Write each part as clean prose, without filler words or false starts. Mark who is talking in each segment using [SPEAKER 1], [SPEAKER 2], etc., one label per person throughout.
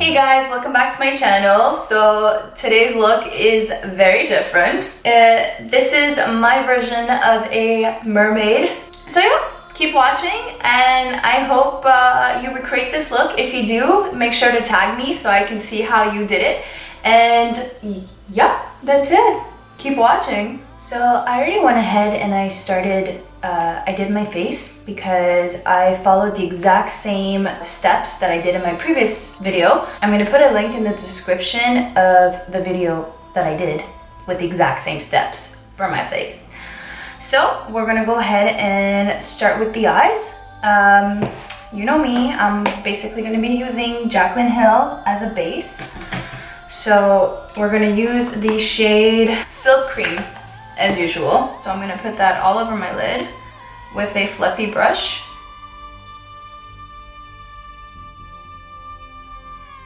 [SPEAKER 1] Hey guys, welcome back to my channel. So today's look is very different. This is my version of a mermaid. So yeah, keep watching and I hope you recreate this look. If you do, make sure to tag me so I can see how you did it. And yeah, that's it. Keep watching. So I already went ahead and I did my face because I followed the exact same steps that I did in my previous video. I'm gonna put a link in the description of the video that I did with the exact same steps for my face. So we're gonna go ahead and start with the eyes. You know me, I'm basically gonna be using Jaclyn Hill as a base. So we're gonna use the shade Silk Cream as usual. So I'm gonna put that all over my lid with a fluffy brush.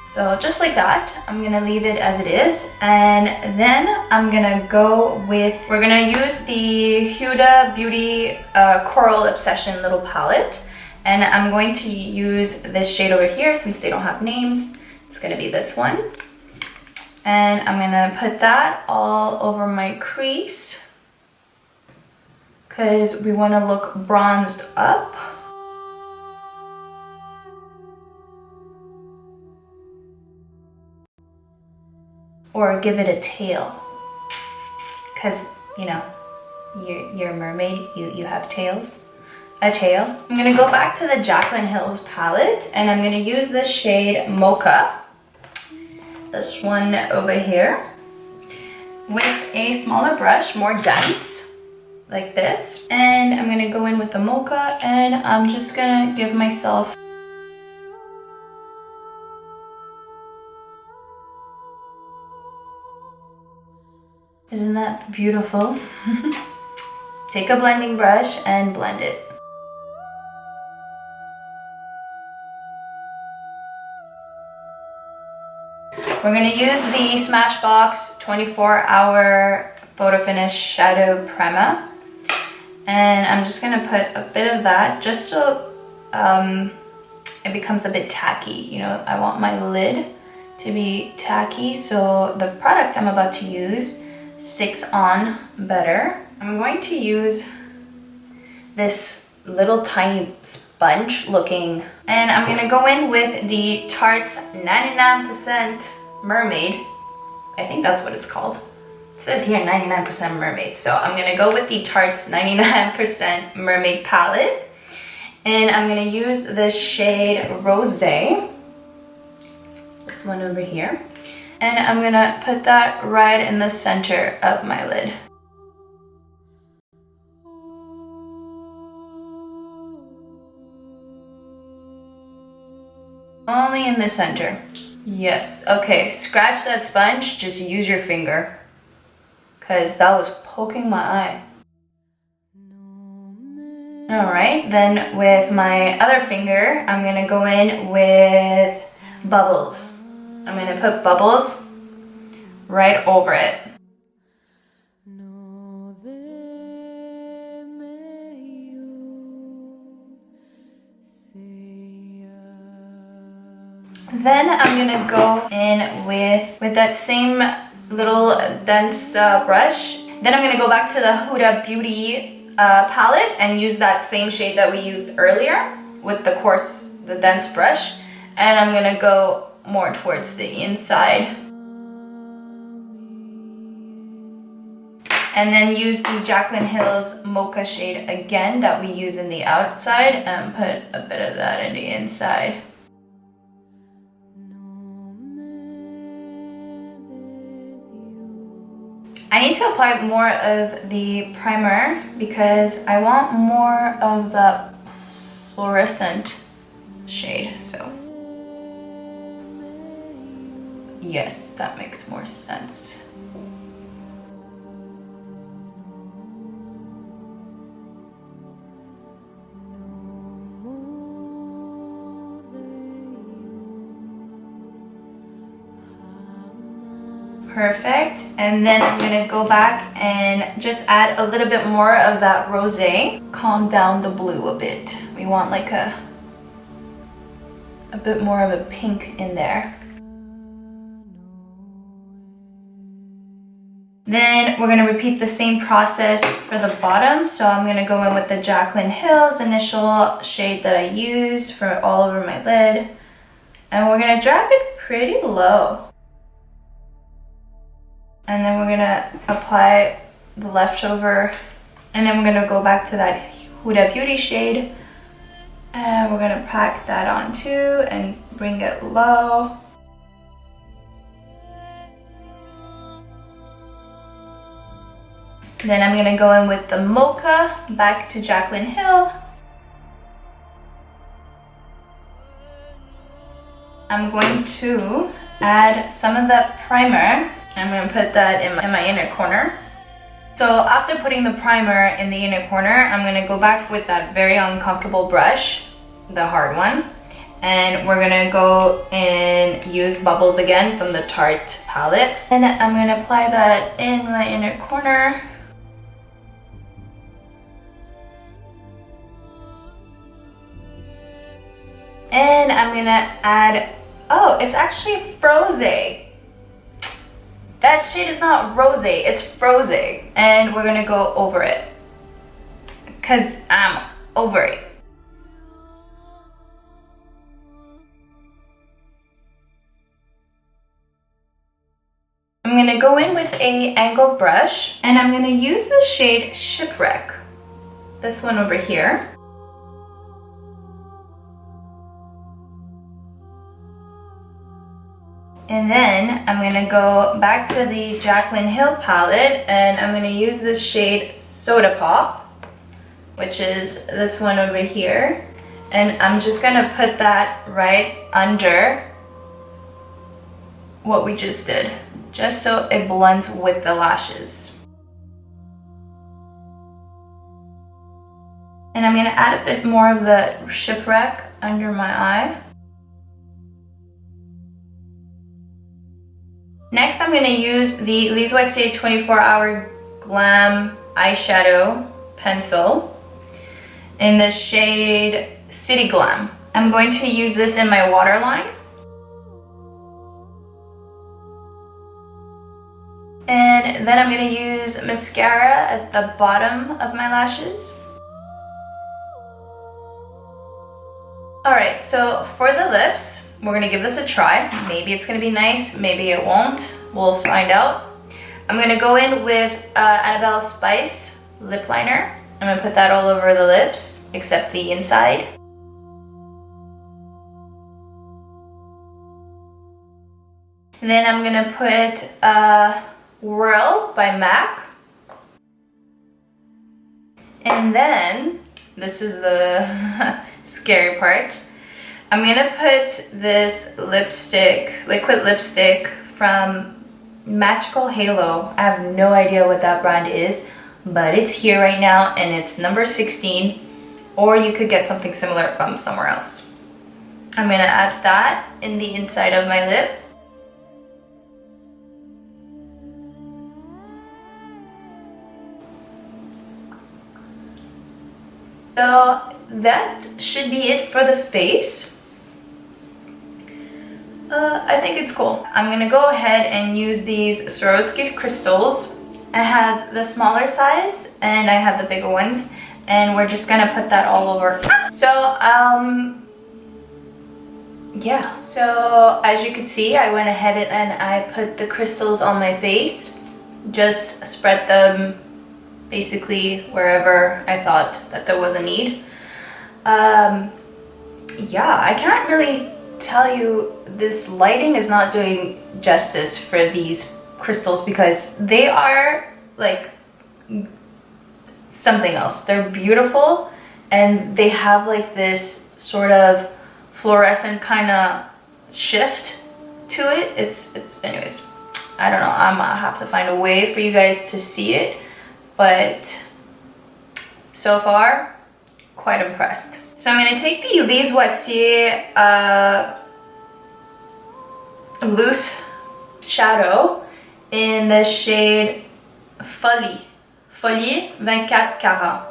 [SPEAKER 1] So just like that, I'm gonna leave it as it is. And then I'm gonna go with, we're gonna use the Huda Beauty Coral Obsession little palette. And I'm going to use this shade over here since they don't have names. It's gonna be this one. And I'm gonna put that all over my crease because we want to look bronzed up. Or give it a tail. Because, you know, you're a mermaid, you have tails. A tail. I'm gonna go back to the Jaclyn Hill's palette and I'm gonna use the shade Mocha. This one over here with a smaller brush, more dense like this, and I'm gonna go in with the mocha and I'm just gonna give myself isn't that beautiful? Take a blending brush and blend it. We're gonna use the Smashbox 24-hour Photo Finish Shadow Primer. And I'm just gonna put a bit of that just so it becomes a bit tacky. You know, I want my lid to be tacky so the product I'm about to use sticks on better. I'm going to use this little tiny sponge looking, and I'm gonna go in with the Tarte's 99% Mermaid. I think that's what it's called. It says here 99% Mermaid. So I'm gonna go with the Tarte's 99% Mermaid palette. And I'm gonna use the shade Rosé. This one over here. And I'm gonna put that right in the center of my lid. Only in the center. Yes, okay, scratch that sponge, just use your finger. Cause that was poking my eye. Alright, then with my other finger, I'm gonna go in with bubbles. I'm gonna put bubbles right over it. Then I'm gonna go in with that same little dense brush. Then I'm gonna go back to the Huda Beauty palette and use that same shade that we used earlier with the dense brush. And I'm gonna go more towards the inside. And then use the Jaclyn Hill's Mocha shade again that we use in the outside and put a bit of that in the inside. I need to apply more of the primer because I want more of the fluorescent shade, so yes, that makes more sense. Perfect. And then I'm gonna go back and just add a little bit more of that rosé. Calm down the blue a bit. We want like a bit more of a pink in there. Then we're gonna repeat the same process for the bottom. So I'm gonna go in with the Jaclyn Hill's initial shade that I used for all over my lid. And we're gonna drag it pretty low. And then we're gonna apply the leftover. And then we're gonna go back to that Huda Beauty shade. And we're gonna pack that on too and bring it low. Then I'm gonna go in with the Mocha, back to Jaclyn Hill. I'm going to add some of that primer. I'm gonna put that in my inner corner. So after putting the primer in the inner corner, I'm gonna go back with that very uncomfortable brush, the hard one. And we're gonna go and use Bubbles again from the Tarte palette. And I'm gonna apply that in my inner corner. And I'm gonna add, oh, it's actually Froze. That shade is not Rose, it's Froze. And we're gonna go over it, cause I'm over it. I'm gonna go in with a angled brush and I'm gonna use the shade Shipwreck, this one over here. And then I'm gonna go back to the Jaclyn Hill palette and I'm gonna use this shade Soda Pop, which is this one over here. And I'm just gonna put that right under what we just did, just so it blends with the lashes. And I'm gonna add a bit more of the Shipwreck under my eye. Next, I'm gonna use the Lise Watier 24-Hour Glam eyeshadow pencil in the shade City Glam. I'm going to use this in my waterline. And then I'm gonna use mascara at the bottom of my lashes. Alright, so for the lips, we're gonna give this a try. Maybe it's gonna be nice, maybe it won't. We'll find out. I'm gonna go in with Annabelle Spice lip liner. I'm gonna put that all over the lips, except the inside. And then I'm gonna put Whirl by MAC. And then, this is the scary part. I'm gonna put this lipstick, liquid lipstick from Magical Halo. I have no idea what that brand is, but it's here right now and it's number 16, or you could get something similar from somewhere else. I'm gonna add that in the inside of my lip. So that should be it for the face. I think it's cool. I'm gonna go ahead and use these Swarovski crystals. I have the smaller size and I have the bigger ones, and we're just gonna put that all over. So yeah, so as you can see, I went ahead and I put the crystals on my face, just spread them basically wherever I thought that there was a need. Yeah, I can't really tell you, this lighting is not doing justice for these crystals because they are like something else. They're beautiful and they have like this sort of fluorescent kind of shift to it. It's anyways, I don't know, I'm gonna have to find a way for you guys to see it, but so far quite impressed. So I'm gonna take the Lise Watier loose shadow in the shade Folie 24 carats,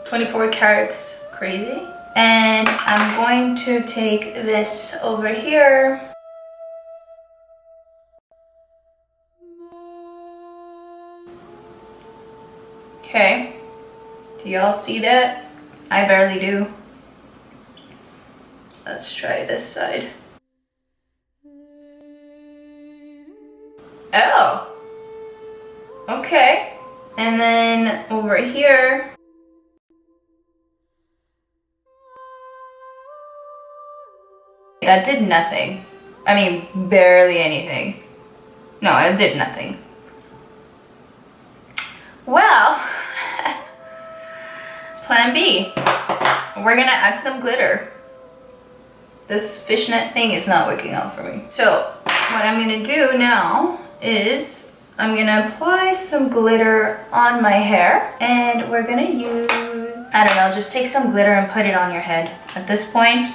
[SPEAKER 1] 24 carats crazy. And I'm going to take this over here Okay. Do y'all see that? I barely do. Let's try this side. Oh. Okay. And then over here. That did nothing. I mean, barely anything. No, it did nothing. Well, plan B. We're gonna add some glitter. This fishnet thing is not working out for me. So what I'm gonna do now is I'm gonna apply some glitter on my hair, and we're gonna use, I don't know, just take some glitter and put it on your head at this point.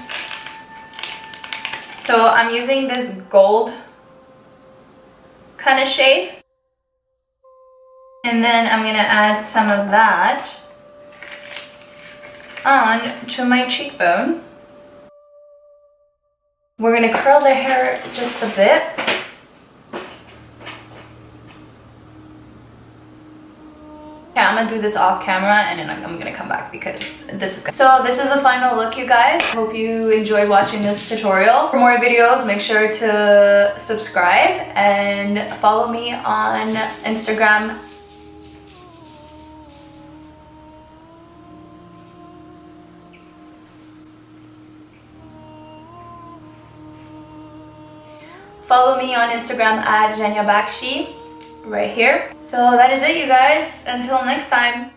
[SPEAKER 1] So I'm using this gold kind of shade. And then I'm gonna add some of that on to my cheekbone. We're gonna curl the hair just a bit. Yeah, I'm gonna do this off camera and then I'm gonna come back because this is good. So this is the final look, you guys. Hope you enjoyed watching this tutorial. For more videos, make sure to subscribe and follow me on Instagram. Follow me on Instagram at Jenya Bakshi, right here. So that is it, you guys. Until next time.